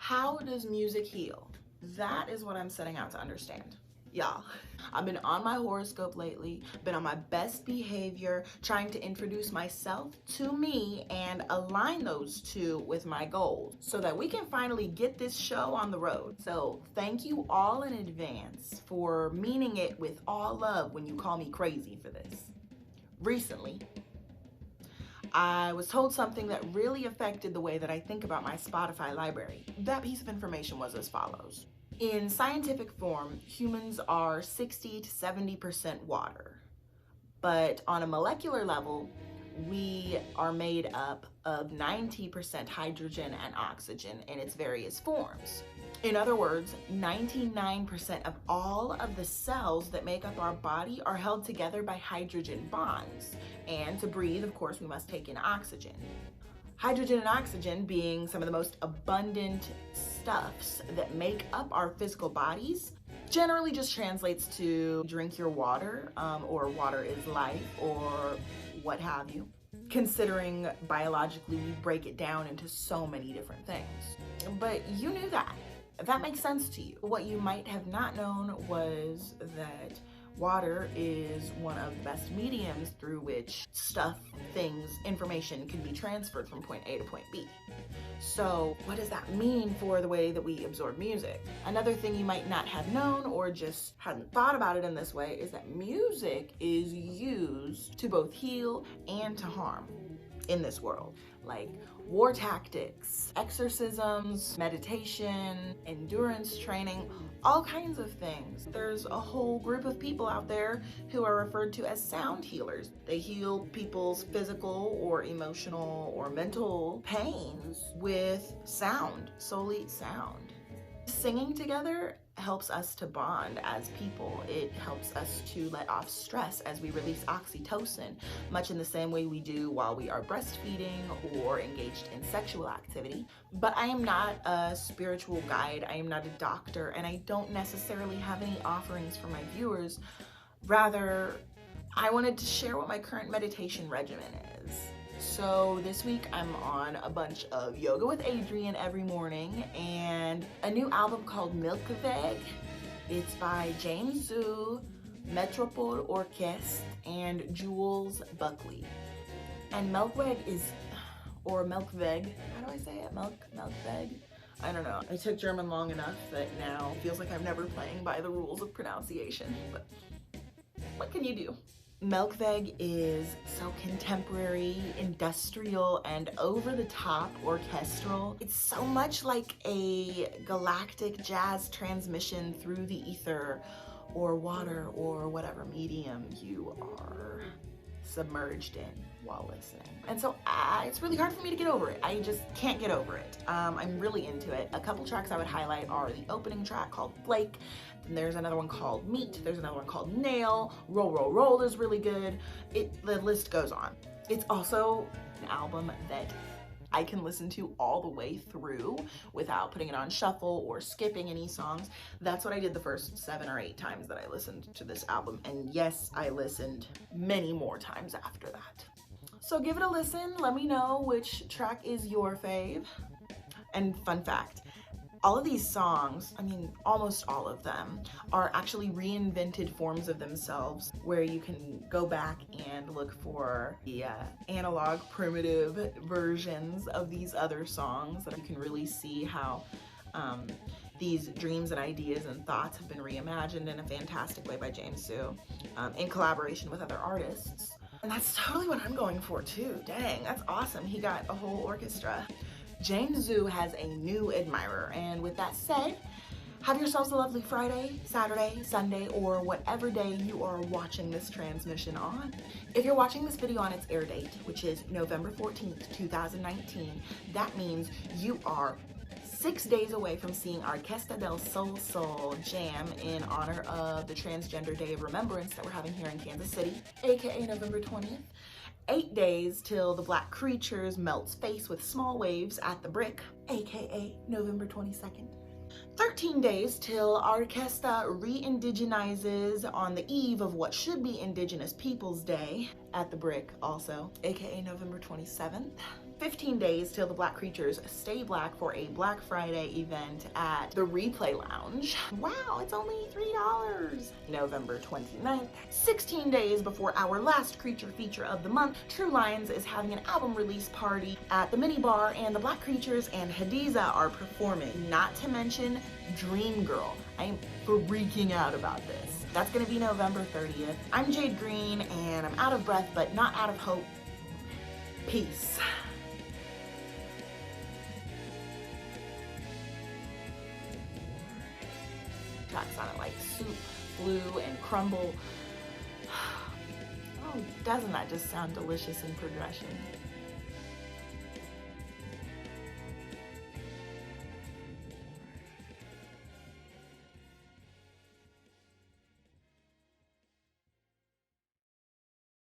How does music heal? That is what I'm setting out to understand. Y'all, I've been on my horoscope lately, been on my best behavior, trying to introduce myself to me and align those two with my goals so that we can finally get this show on the road. So thank you all in advance for meaning it with all love when you call me crazy for this. Recently, I was told something that really affected the way that I think about my Spotify library. That piece of information was as follows. In scientific form, humans are 60 to 70% water. But on a molecular level, we are made up of 90% hydrogen and oxygen in its various forms. In other words, 99% of all of the cells that make up our body are held together by hydrogen bonds. And to breathe, of course, we must take in oxygen. Hydrogen and oxygen being some of the most abundant stuffs that make up our physical bodies generally just translates to drink your water, or water is life, or what have you. Considering biologically we break it down into so many different things. But you knew that. That makes sense to you. What you might have not known was that water is one of the best mediums through which stuff, things, information can be transferred from point A to point B. So what does that mean for the way that we absorb music? Another thing you might not have known or just hadn't thought about it in this way is that music is used to both heal and to harm in this world. Like war tactics, exorcisms, meditation, endurance training, all kinds of things. There's a whole group of people out there who are referred to as sound healers. They heal people's physical or emotional or mental pains with sound, solely sound. Singing together helps us to bond as people. It helps us to let off stress as we release oxytocin, much in the same way we do while we are breastfeeding or engaged in sexual activity. But I am not a spiritual guide, I am not a doctor, and I don't necessarily have any offerings for my viewers. Rather, I wanted to share what my current meditation regimen is. So this week I'm on a bunch of Yoga with Adriene every morning and a new album called Milkweg. It's by James Zhu, Metropole Orchestre, and Jules Buckley. And Milkweg is, or Milkweg, how do I say it? Milkweg? I don't know. I took German long enough that now it feels like I'm never playing by the rules of pronunciation, but what can you do? Milkweg is so contemporary, industrial, and over-the-top orchestral. It's so much like a galactic jazz transmission through the ether or water or whatever medium you are submerged in while listening. And so it's really hard for me to get over it. I just can't get over it. I'm really into it. A couple tracks I would highlight are the opening track called Flake. And there's another one called Meat. There's another one called Nail. Roll, Roll, Roll is really good. The list goes on. It's also an album that I can listen to all the way through without putting it on shuffle or skipping any songs. That's what I did the first 7 or 8 times that I listened to this album. And yes, I listened many more times after that. So give it a listen. Let me know which track is your fave. And fun fact, all of these songs, I mean, almost all of them, are actually reinvented forms of themselves where you can go back and look for the analog primitive versions of these other songs that you can really see how these dreams and ideas and thoughts have been reimagined in a fantastic way by James Zhu in collaboration with other artists. And that's totally what I'm going for too. Dang, that's awesome. He got a whole orchestra. James Zhu has a new admirer, and with that said, have yourselves a lovely Friday, Saturday, Sunday, or whatever day you are watching this transmission on. If you're watching this video on its air date, which is November 14th, 2019, that means you are 6 days away from seeing Orquesta del Sol Sol jam in honor of the Transgender Day of Remembrance that we're having here in Kansas City, aka November 20th. 8 days till the Black Creatures melts face with small waves at the Brick, aka November 22nd. 13 days till Orquesta re-indigenizes on the eve of what should be Indigenous Peoples Day at the Brick also, aka November 27th. 15 days till the Black Creatures stay black for a Black Friday event at the Replay Lounge. Wow, it's only $3. November 29th, 16 days before our last creature feature of the month, True Lions is having an album release party at the Mini Bar, and the Black Creatures and Hadiza are performing. Not to mention Dream Girl. I am freaking out about this. That's gonna be November 30th. I'm Jade Green, and I'm out of breath, but not out of hope. Peace. Tracks on it like soup, blue, and crumble. Oh, doesn't that just sound delicious in progression?